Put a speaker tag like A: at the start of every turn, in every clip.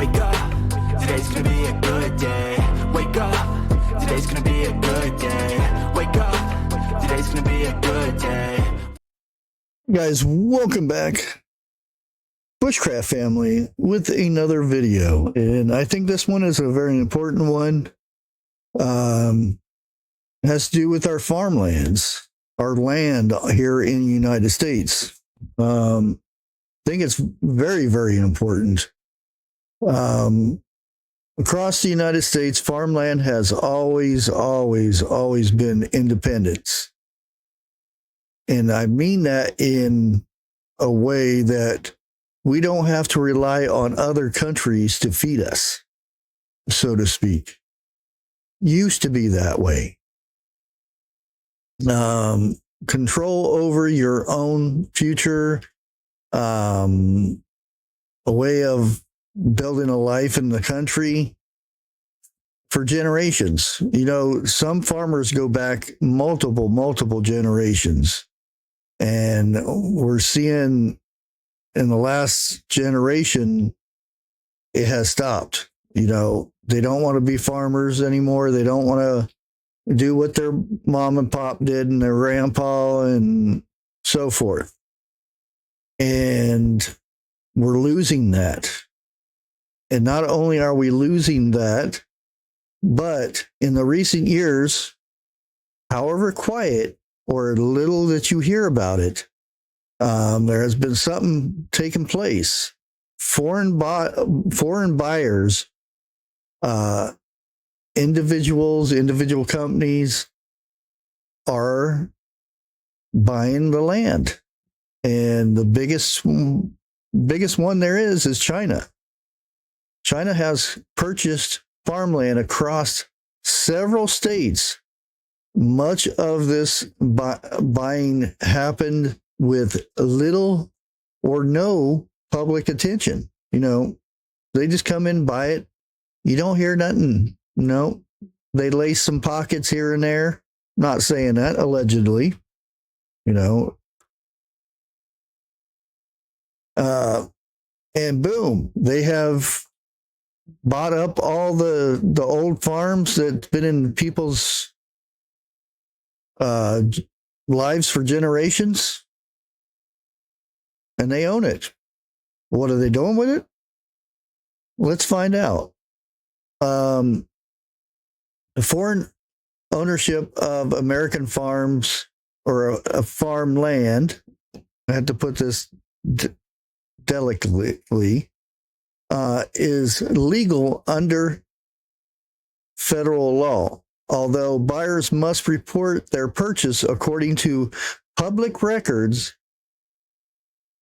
A: Wake up, today's gonna be a good day. Wake up, today's gonna be a good day. Wake up, today's gonna be a good day.
B: Guys, welcome back, Bushcraft family, with another video. And I think this one is a very important one. It has to do with our farmlands, our land here in the United States. I think it's very, very important. Across the United States, farmland has always been independence. And I mean that in a way that we don't have to rely on other countries to feed us, so to speak. Used to be that way. Control over your own future, a way of building a life in the country for generations. You know, some farmers go back multiple generations. And we're seeing in the last generation, it has stopped. You know, they don't want to be farmers anymore. They don't want to do what their mom and pop did and their grandpa and so forth. And we're losing that. And not only are we losing that, but in the recent years, however quiet or little that you hear about it, there has been something taking place. Foreign buyers, individual companies are buying the land. And the biggest one there is China. China has purchased farmland across several states. Much of this buying happened with little or no public attention. You know, they just come in, buy it. You don't hear nothing. No, they lace some pockets here and there. Not saying that, allegedly. You know, and boom, they have bought up all the old farms that's been in people's lives for generations, and they own it. What are they doing with it? Let's find out. The foreign ownership of American farms or a farmland, I had to put this delicately, is legal under federal law, although buyers must report their purchase according to public records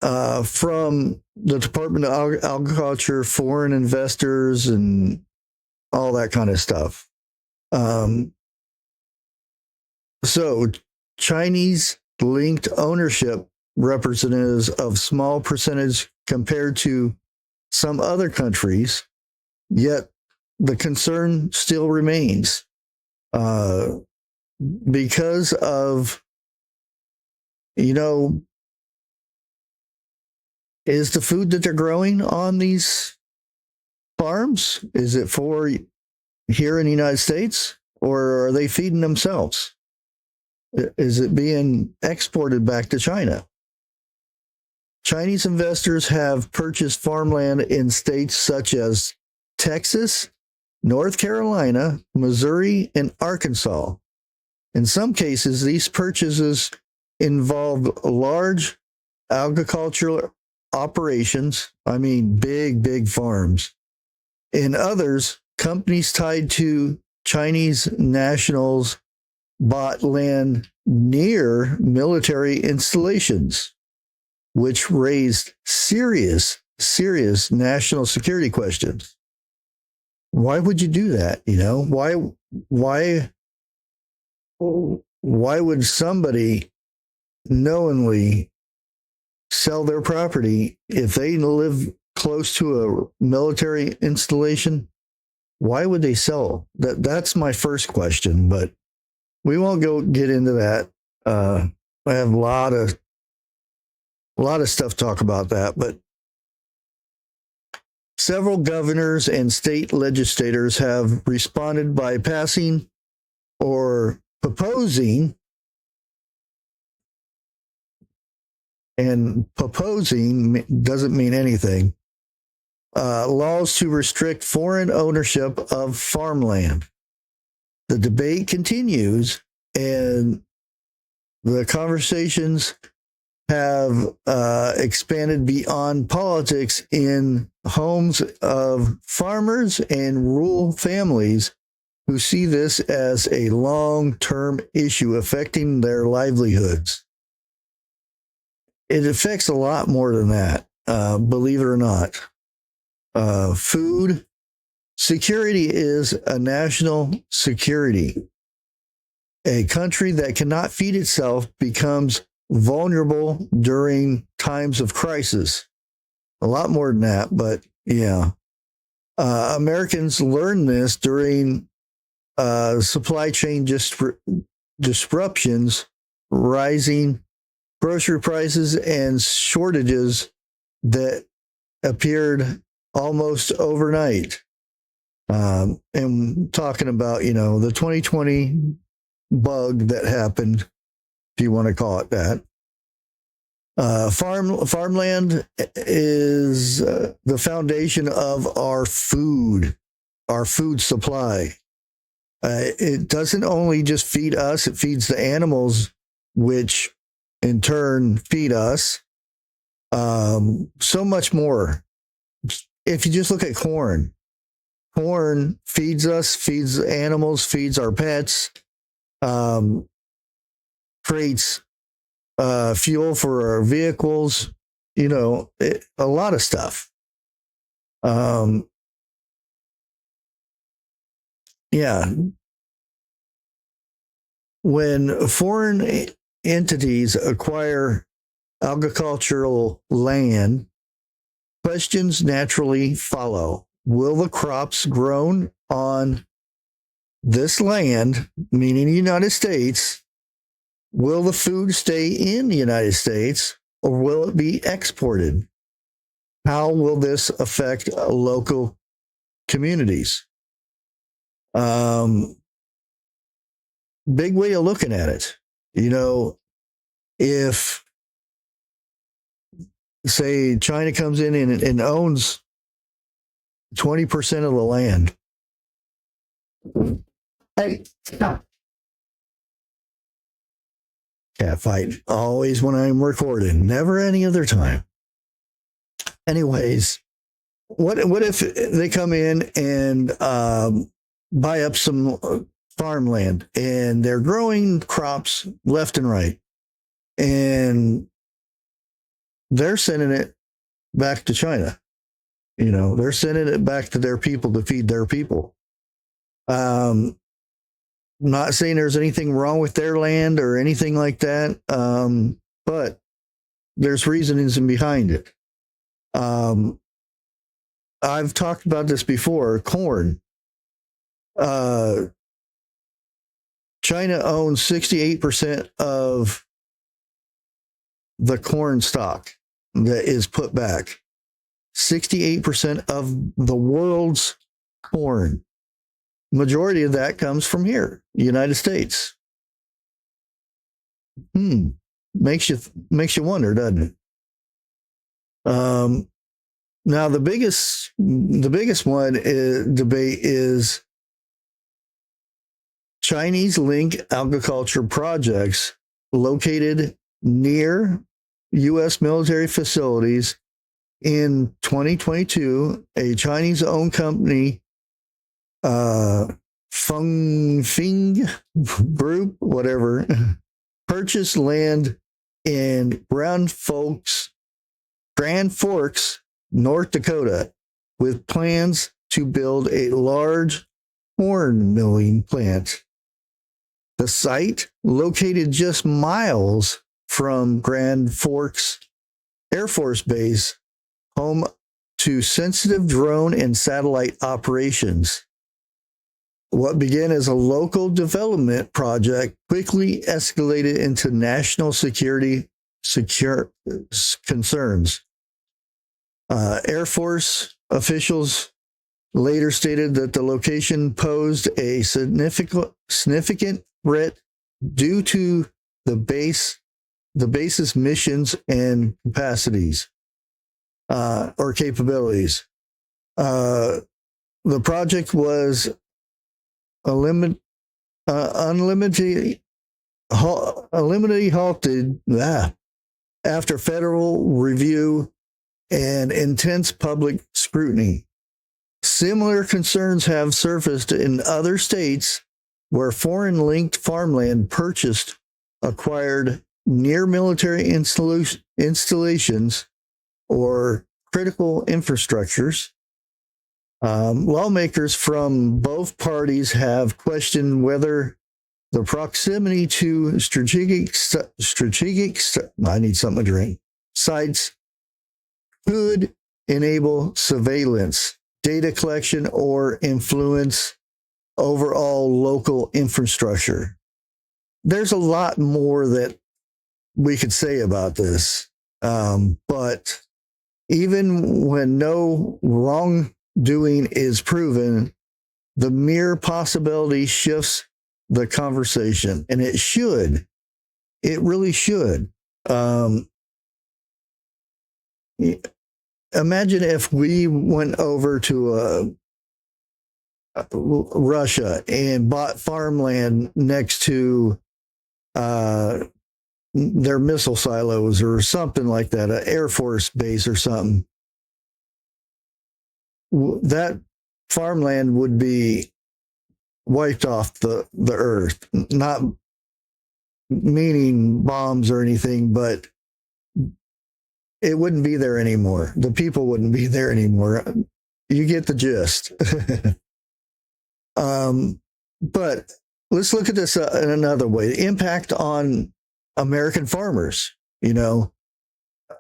B: from the Department of Agriculture, foreign investors, and all that kind of stuff. So Chinese linked ownership representatives of small percentage compared to some other countries, yet the concern still remains because of, you know, is the food that they're growing on these farms, is it for here in the United States, or are they feeding themselves? Is it being exported back to China? Chinese investors have purchased farmland in states such as Texas, North Carolina, Missouri, and Arkansas. In some cases, these purchases involved large agricultural operations, I mean big farms. In others, companies tied to Chinese nationals bought land near military installations, which raised serious national security questions. Why would you do that? You know, why would somebody knowingly sell their property if they live close to a military installation? Why would they sell? That's my first question, but we won't get into that. I have a lot of stuff to talk about that, but Several governors and state legislators have responded by passing or proposing, and proposing doesn't mean anything, laws to restrict foreign ownership of farmland. The debate continues, and the conversations have expanded beyond politics in homes of farmers and rural families who see this as a long-term issue affecting their livelihoods. It affects a lot more than that, believe it or not. Food security is a national security. A country that cannot feed itself becomes vulnerable during times of crisis. A lot more than that, but yeah. Americans learned this during supply chain disruptions, rising grocery prices, and shortages that appeared almost overnight. And talking about, the 2020 bug that happened, if you want to call it that. Farmland is the foundation of our food supply. It doesn't only just feed us, it feeds the animals, which in turn feed us. So much more. If you just look at corn feeds us, feeds animals, feeds our pets, creates fuel for our vehicles, a lot of stuff. Yeah. When foreign entities acquire agricultural land, questions naturally follow. Will the crops grown on this land, meaning the United States, will the food stay in the United States, or will it be exported? How will this affect local communities? Big way of looking at it. If, say, China comes in and owns 20% of the land. Hey, stop. Cat fight. Always when I'm recording, never any other time. Anyways, what if they come in and buy up some farmland, and they're growing crops left and right, and they're sending it back to China. They're sending it back to their people to feed their people. Not saying there's anything wrong with their land or anything like that, but there's reasonings behind it. I've talked about this before. Corn. China owns 68% of the corn stock that is put back. 68% of the world's corn. Majority of that comes from here, United States. Makes you wonder, doesn't it? Now the biggest one debate is Chinese link agriculture projects located near U.S. military facilities. In 2022, a Chinese-owned company, Fengfing Group, whatever, purchased land in Grand Forks, North Dakota, with plans to build a large corn milling plant. The site, located just miles from Grand Forks Air Force Base, home to sensitive drone and satellite operations. What began as a local development project quickly escalated into national security concerns. Air Force officials later stated that the location posed a significant threat due to the base's missions and capacities or capabilities. The project was unlimitedly halted after federal review and intense public scrutiny. Similar concerns have surfaced in other states where foreign-linked farmland purchased acquired near military installations or critical infrastructures. Lawmakers from both parties have questioned whether the proximity to strategic I need something to drink, sites could enable surveillance, data collection, or influence overall local infrastructure. There's a lot more that we could say about this, but even when no wrongdoing is proven, the mere possibility shifts the conversation, and it should. It really should. Imagine if we went over to Russia and bought farmland next to their missile silos or something like that, an Air Force base or something. That farmland would be wiped off the earth, not meaning bombs or anything, but it wouldn't be there anymore. The people wouldn't be there anymore. You get the gist. But let's look at this in another way. The impact on American farmers.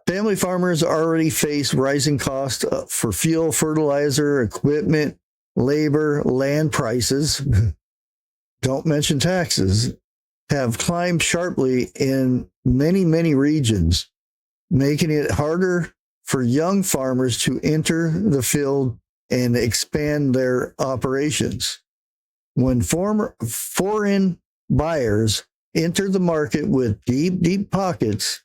B: Family farmers already face rising costs for fuel, fertilizer, equipment, labor, land prices, don't mention taxes, have climbed sharply in many, many regions, making it harder for young farmers to enter the field and expand their operations. When foreign buyers enter the market with deep, deep pockets,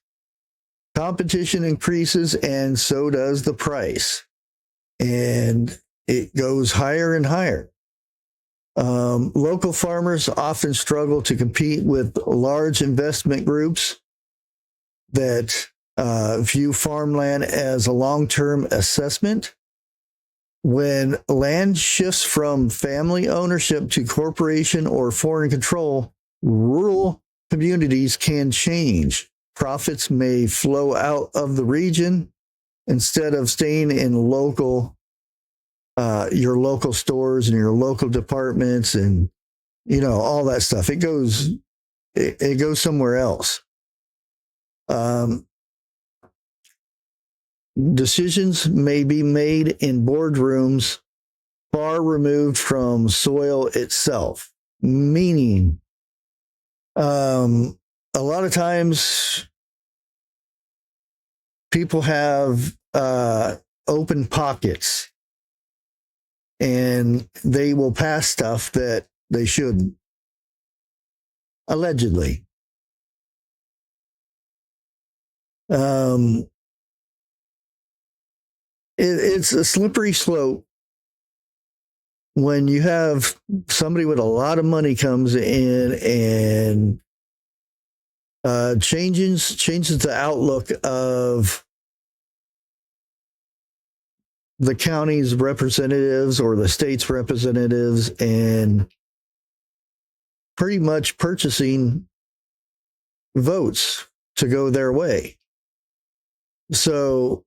B: competition increases, and so does the price. And it goes higher and higher. Local farmers often struggle to compete with large investment groups that view farmland as a long-term assessment. When land shifts from family ownership to corporation or foreign control, rural communities can change. Profits may flow out of the region instead of staying in your local stores and your local departments and all that stuff. It goes somewhere else. Decisions may be made in boardrooms far removed from soil itself, meaning a lot of times people have open pockets and they will pass stuff that they shouldn't, allegedly. It's a slippery slope when you have somebody with a lot of money comes in and changes the outlook of the county's representatives or the state's representatives, and pretty much purchasing votes to go their way. So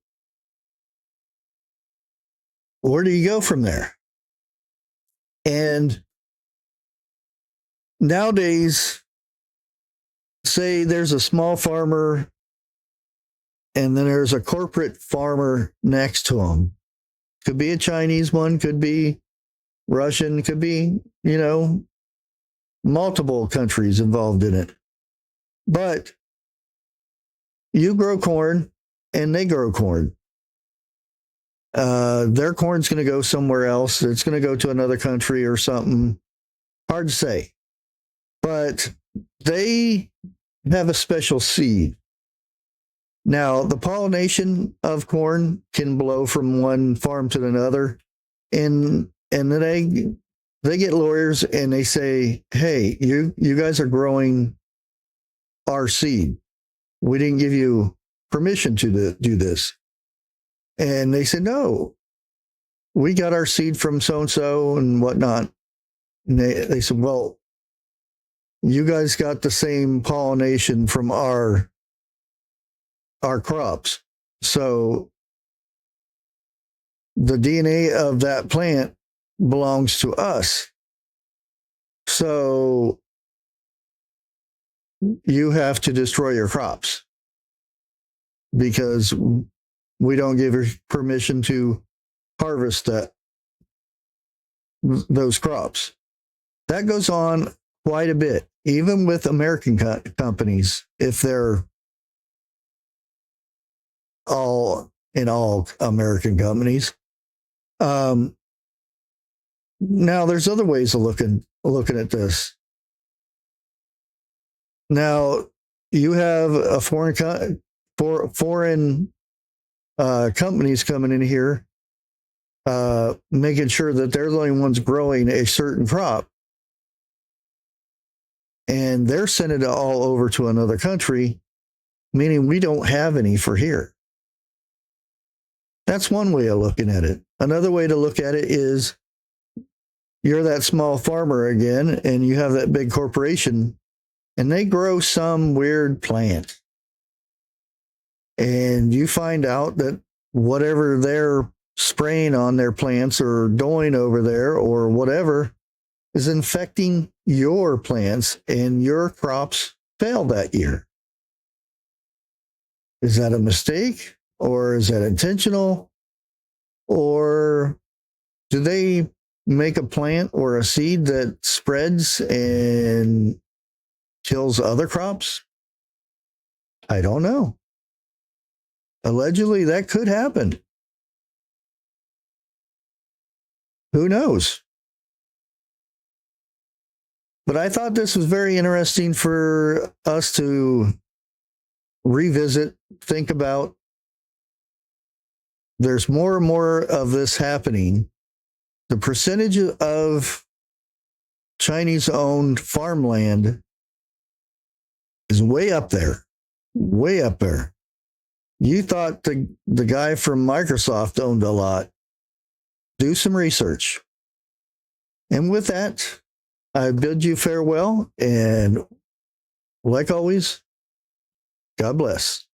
B: where do you go from there? And nowadays, say there's a small farmer and then there's a corporate farmer next to him. Could be a Chinese one, could be Russian, could be, multiple countries involved in it. But you grow corn and they grow corn. their corn's going to go somewhere else. It's going to go to another country or something. Hard to say. But they have a special seed. Now, the pollination of corn can blow from one farm to another, and then they get lawyers and they say, "Hey, you guys are growing our seed. We didn't give you permission to do this." And they said, "No, we got our seed from so and so and whatnot." And they said, "Well, you guys got the same pollination from our crops. So the DNA of that plant belongs to us. So you have to destroy your crops because we don't give you permission to harvest those crops." That goes on quite a bit, even with American companies, if they're all American companies. Now, there's other ways of looking at this. Now, you have a foreign companies coming in here, making sure that they're the only ones growing a certain crop, and they're sending it all over to another country, meaning we don't have any for here. That's one way of looking at it. Another way to look at it is you're that small farmer again, and you have that big corporation, and they grow some weird plant. And you find out that whatever they're spraying on their plants or doing over there or whatever is infecting your plants, and your crops fail that year. Is that a mistake, or is that intentional? Or do they make a plant or a seed that spreads and kills other crops? I don't know. Allegedly, that could happen. Who knows? But I thought this was very interesting for us to revisit, think about. There's more and more of this happening. The percentage of Chinese-owned farmland is way up there, way up there. You thought the guy from Microsoft owned a lot. Do some research. And with that, I bid you farewell, and like always, God bless.